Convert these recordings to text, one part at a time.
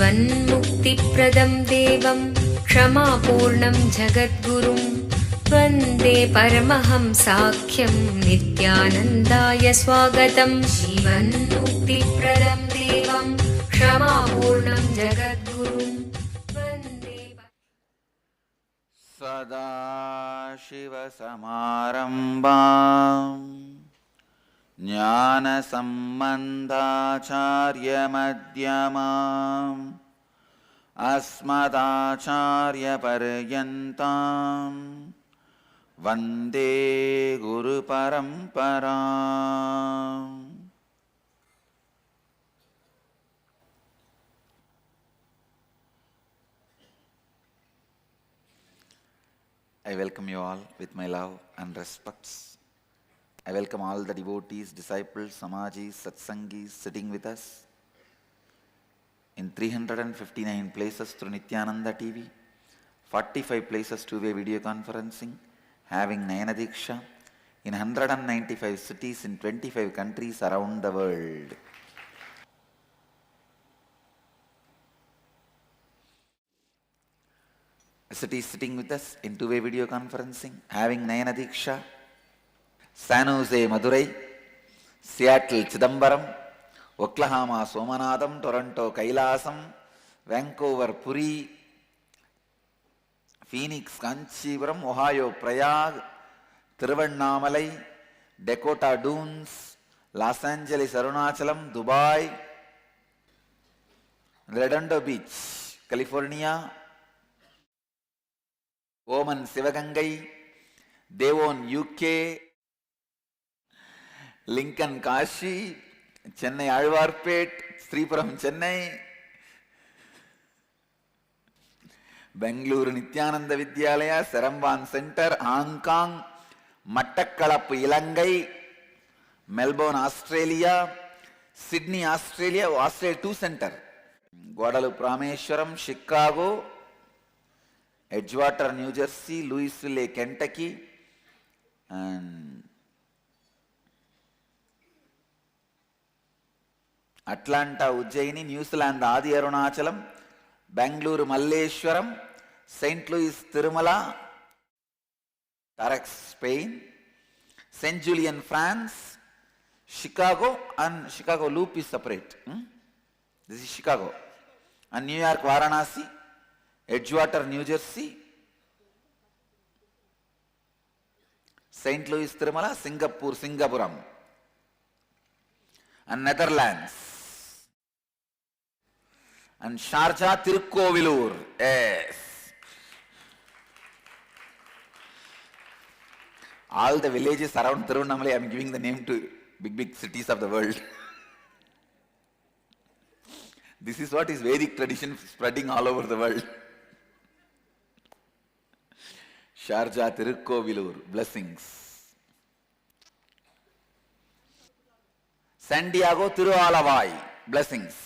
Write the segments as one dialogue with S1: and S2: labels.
S1: जीवन्मुक्तिप्रदं देवं क्षमापूर्णं जगद्गुरुं वन्दे परमहंसाख्यं नित्यानन्दाय स्वागतं। जीवन्मुक्तिप्रदं देवं क्षमापूर्णं जगद्गुरुं वन्दे।
S2: सदाशिवसमारम्भाम् ज्ञानसम्बन्धाचार्यमध्यमाम् अस्मदाचार्यपर्यन्ताम् वन्दे गुरुपरम्पराम्। I welcome you all with my love and respects. I welcome all the devotees, disciples, samajis, satsangis sitting with us in 359 places through Nityananda TV, 45 places two-way video conferencing, having Nayana Diksha in 195 cities in 25 countries around the world. Cities sitting with us in two-way video conferencing, having Nayana Diksha, San Jose Madurai, Seattle Chidambaram, Oklahoma Somanadam, Toronto Kailasam, Vancouver Puri, Phoenix Kanchipuram, Ohio Prayag, Tiruvannamalai, Dakota Dunes, Los Angeles Arunachalam, Dubai, Redondo Beach, California, Oman Sivagangai, Devon UK, Lincoln Kashi, Chennai Alvarpet, Sripuram Chennai, Bangalore Nityananda Vidyalaya, Saramban Center, Hong Kong, Mattakkalappu Ilangai, Melbourne Australia, Sydney Australia, Australia 2 Center, Guadalupe Rameshwaram, Chicago, Edgewater, New Jersey, Louisville, Kentucky, and Atlanta, Ujjaini, New Zealand, Adi Arunachalam, Bangalore, Malleshwaram, St. Louis, Tirumala, Tarax, Spain, St. Julian, France, Chicago, and Chicago Loop is separate. This is Chicago. And New York, Varanasi, Edgewater, New Jersey, St. Louis, Tirumala, Singapore, Singapuram, and Netherlands, and Sharjah, Tirukkovilur. Yes. All the villages around Tirunnamalai, I am giving the name to big cities of the world. This is what is Vedic tradition spreading all over the world. Sharjah, Tirukkovilur, blessings. San Diego, Tiruvalavai, blessings.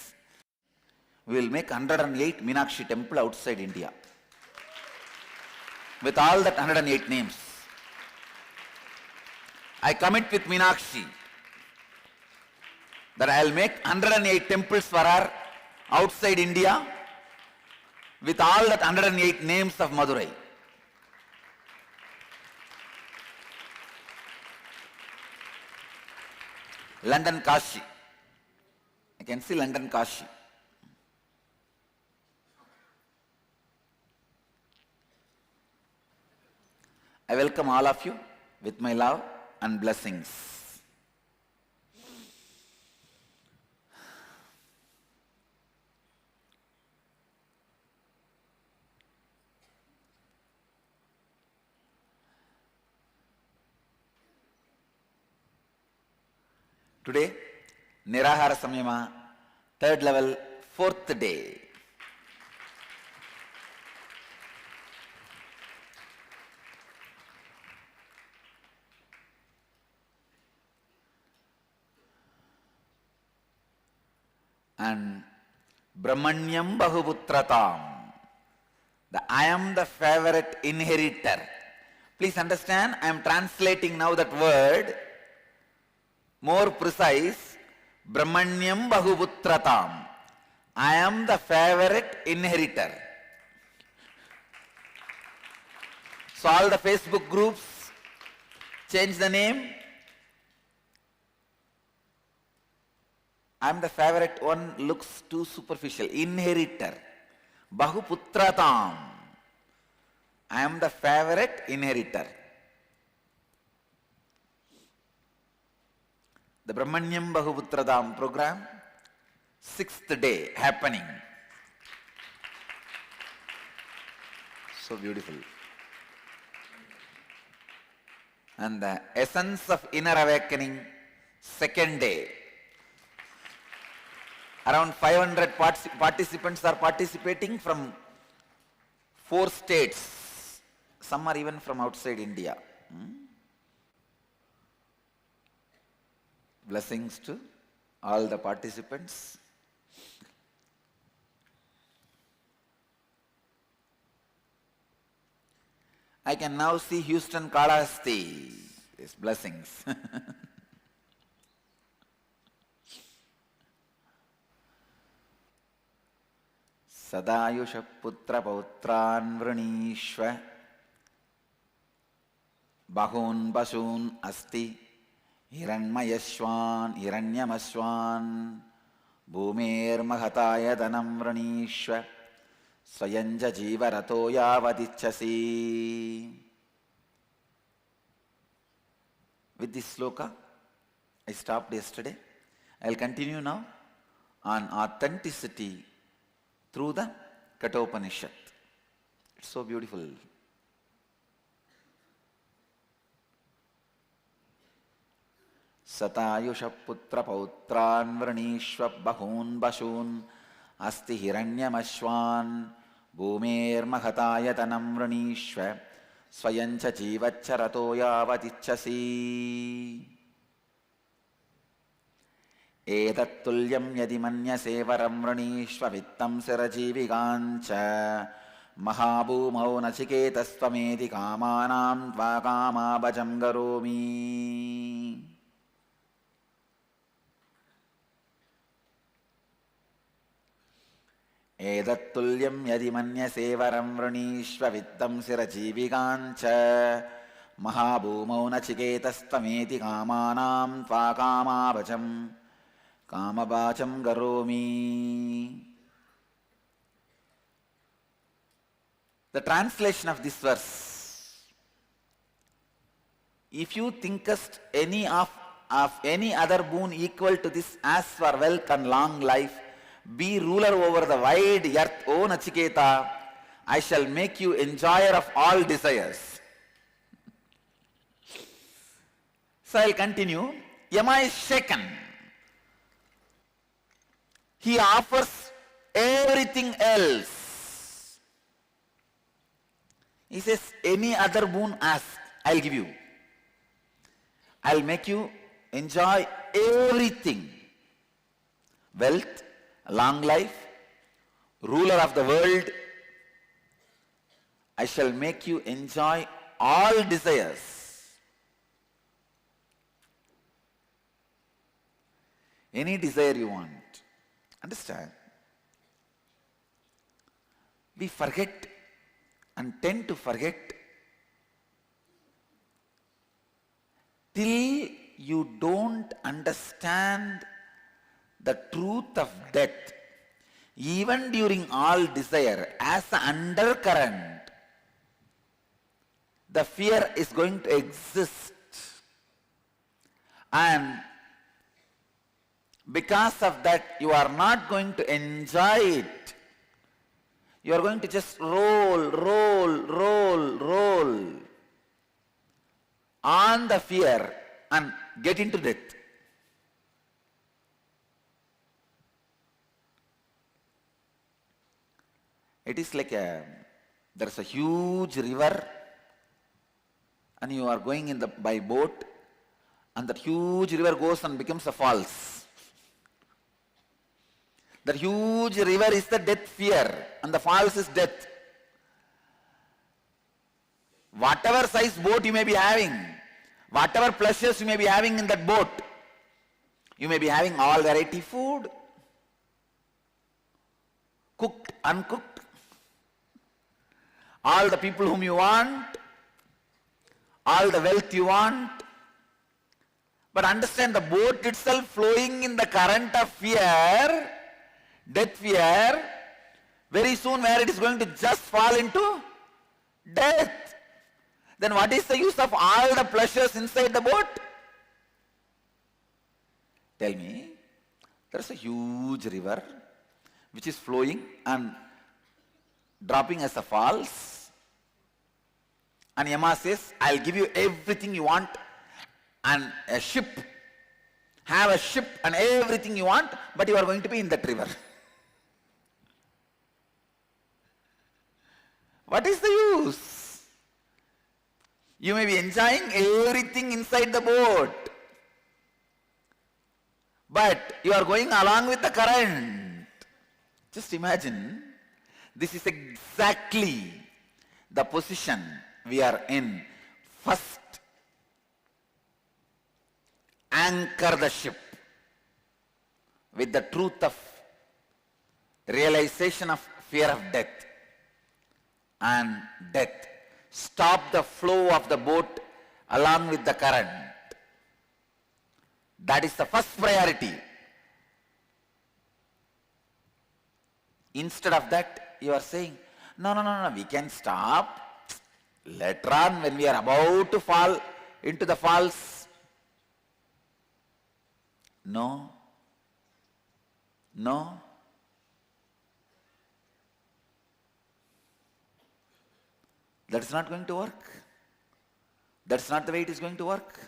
S2: We will make 108 Meenakshi temple outside India. With all that 108 names. I commit with Meenakshi that I will make 108 temples for her outside India with all that 108 names of Madurai. London Kashi. I can see London Kashi. I welcome all of you with my love and blessings. Today, Nirahara Samyama, third level, fourth day. And Brahmanyam Bahuputratam. I am the favorite inheritor. Please understand, I am translating now that word more precise. Brahmanyam Bahuputratam. I am the favorite inheritor. So all the Facebook groups change the name. I am the favorite one, looks too superficial. Inheritor. Bahuputratam. I am the favorite inheritor. The Brahmanyam Bahuputradam program, 6th day happening. So beautiful. And the essence of inner awakening, 2nd day. Around 500 participants are participating from 4 states. Some are even from outside India. Blessings to all the participants. I can now see Houston Kalahasti. Yes, blessings. Sadayusha putra pautran vrinishva bahun basun asti hiranmayashwan hiranyamaswan bhumer mahataya danam vrinishva swayanja jivarato yavadichasi. With this sloka, I stopped yesterday. I will continue now on authenticity through the Kathopanishad. It's so beautiful. Satayusha putra pautran vrinishva bahun bashun asti hiranyamashwan bhumer mahataya tanam vrinishva swayancha jivacharato yavatichasi. Etattulyam yadi manyase varam vrinishva vittam sirajivikancha mahabhumau nachiketastvameti kamanam tva kamabhajam garomi. Edattulyam yadi manyase varam vrinishva vittam sirajivikancha mahabhumau nachiketastvameti kamanam tva kamabhajam Kamabhajam garomi. The translation of this verse: if you thinkest any of any other boon equal to this, as for wealth and long life, be ruler over the wide earth, O Nachiketa, I shall make you enjoyer of all desires. So I will continue. Yama is shaken. He offers everything else. He says, any other boon ask, I'll give you. I'll make you enjoy everything. Wealth, long life, ruler of the world. I shall make you enjoy all desires. Any desire you want. Understand? We forget and tend to forget till you don't understand the truth of death. Even during all desire, as an undercurrent, the fear is going to exist. And because of that, you are not going to enjoy it. You are going to just roll on the fear and get into death. It is like there's a huge river and you are going by boat, and that huge river goes and becomes a falls. That huge river is the death fear, and the falls is death. Whatever size boat you may be having, whatever pleasures you may be having in that boat, you may be having all variety food, cooked, uncooked, all the people whom you want, all the wealth you want. But understand, the boat itself flowing in the current of fear, death fear, very soon where it is going to just fall into death. Then what is the use of all the pleasures inside the boat? Tell me, there is a huge river which is flowing and dropping as a falls. And Yama says, I'll give you everything you want and a ship. Have a ship and everything you want, but you are going to be in that river. What is the use? You may be enjoying everything inside the boat, but you are going along with the current. Just imagine, this is exactly the position we are in. First, anchor the ship with the truth of realization of fear of death and death. Stop the flow of the boat along with the current. That is the first priority. Instead of that, you are saying, no, we can stop. Later on, when we are about to fall into the falls. No. That's not going to work. That's not the way it is going to work.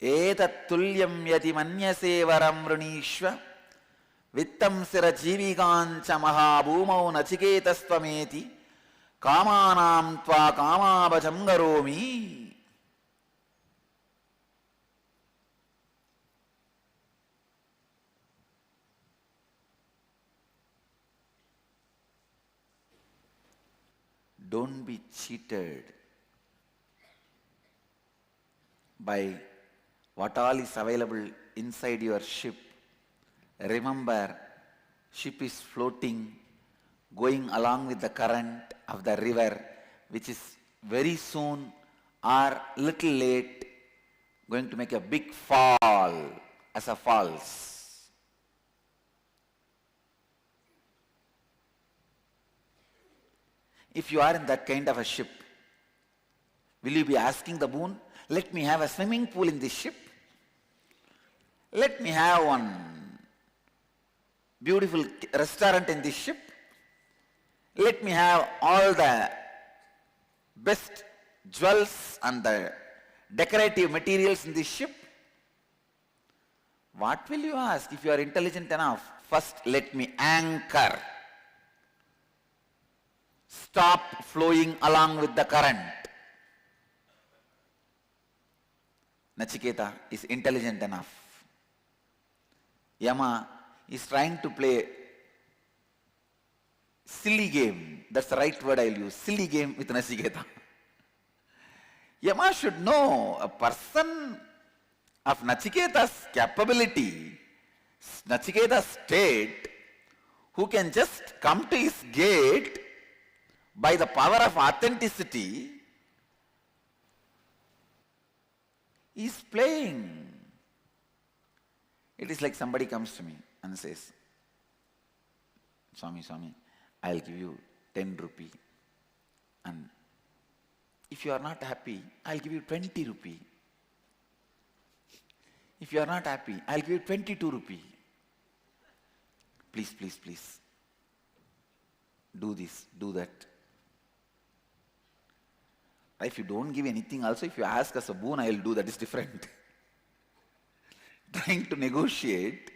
S2: Etat tulyam yati manyase varam vrinishva vittam sira jeevikancha mahabhumau nachiketastvameti kamanam tva kamabhajam garomi. Don't be cheated by what all is available inside your ship. Remember, ship is floating, going along with the current of the river, which is very soon or little late going to make a big fall as a falls. If you are in that kind of a ship, will you be asking the boon, let me have a swimming pool in this ship? Let me have one beautiful restaurant in this ship? Let me have all the best jewels and the decorative materials in this ship? What will you ask if you are intelligent enough? First, let me anchor. Stop flowing along with the current. Nachiketa is intelligent enough. Yama is trying to play silly game. That's the right word I'll use. Silly game with Nachiketa. Yama should know a person of Nachiketa's capability, Nachiketa's state, who can just come to his gate by the power of authenticity, is playing. It is like somebody comes to me and says, Swami, I'll give you 10 rupee. And if you are not happy, I'll give you 20 rupee. If you are not happy, I'll give you 22 rupee. Please. Do this, do that. If you don't give anything also, if you ask us a boon, I will do, that is different. Trying to negotiate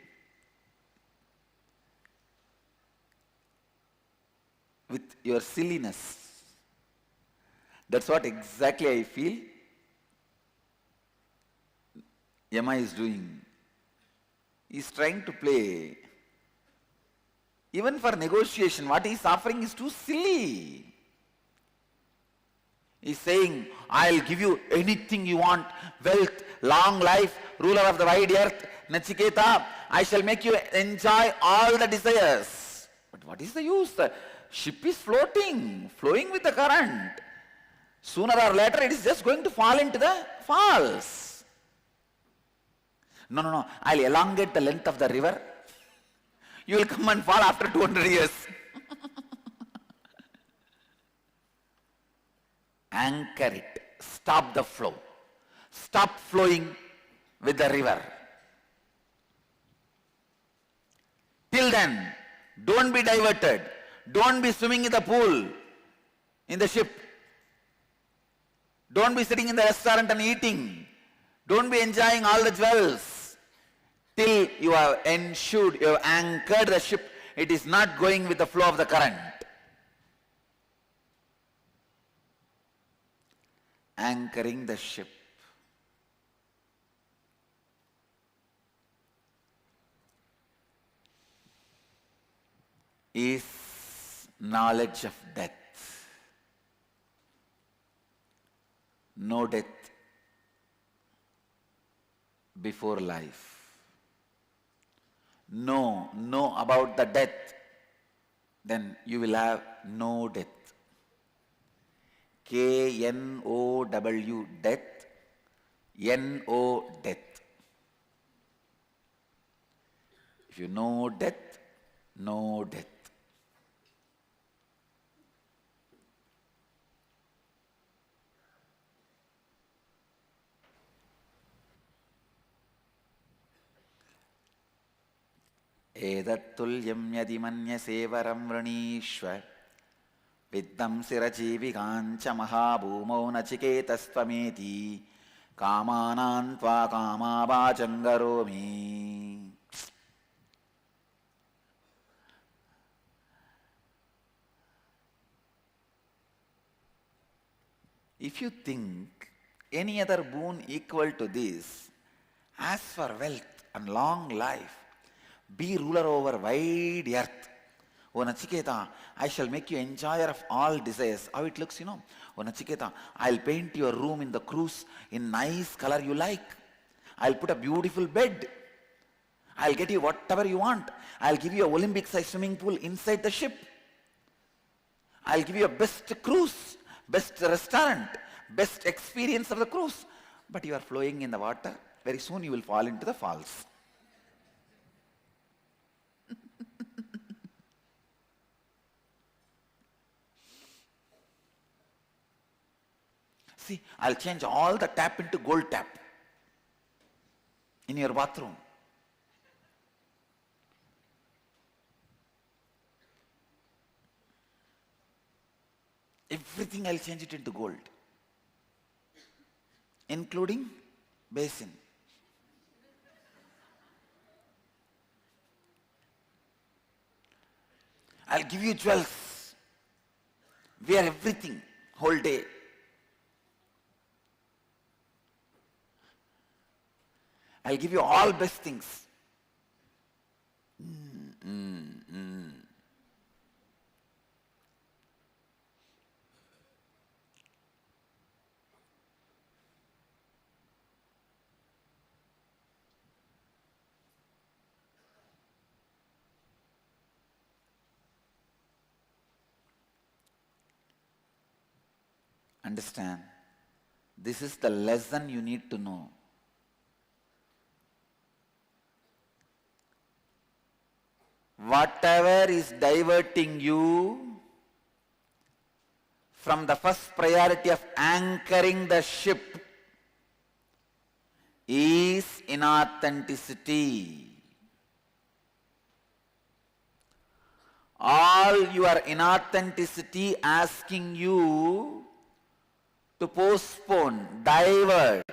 S2: with your silliness. That's what exactly I feel Yama is doing. He's trying to play. Even for negotiation, what he's offering is too silly. He's saying, I'll give you anything you want, wealth, long life, ruler of the wide earth, Nachiketa, I shall make you enjoy all the desires. But what is the use? The ship is floating, flowing with the current. Sooner or later it is just going to fall into the falls. No, I'll elongate the length of the river. You will come and fall after 200 years. Anchor it. Stop the flow. Stop flowing with the river. Till then, don't be diverted. Don't be swimming in the pool, in the ship. Don't be sitting in the restaurant and eating. Don't be enjoying all the jewels. Till you have ensured, you have anchored the ship, it is not going with the flow of the current. Anchoring the ship. Is knowledge of death. No death before life. Know about the death, then you will have no death. K-N-O-W, death, N-O, death. If you know death, no death. एतत्तुल्यं यदि मन्यसे वरं वृणीष्व विद्वंसिरजीविकाञ्च महाभूमौ नचिकेतस्त्वमेति कामानां त्वा कामावाचं करोमि. If you think any other boon equal to this, ask for wealth and long life, be ruler over wide earth. O Nachiketa, I shall make you enjoyer of all desires. How it looks, O Nachiketa, I'll paint your room in the cruise in nice color you like. I'll put a beautiful bed. I'll get you whatever you want. I'll give you a Olympic-sized swimming pool inside the ship. I'll give you a best cruise, best restaurant, best experience of the cruise. But you are flowing in the water. Very soon you will fall into the falls. See, I'll change all the tap into gold tap in your bathroom. Everything I'll change it into gold, including basin. I'll give you jewels. Wear everything whole day. I'll give you all best things. Understand? This is the lesson you need to know. Whatever is diverting you from the first priority of anchoring the ship is inauthenticity. All your inauthenticity asking you to postpone, divert,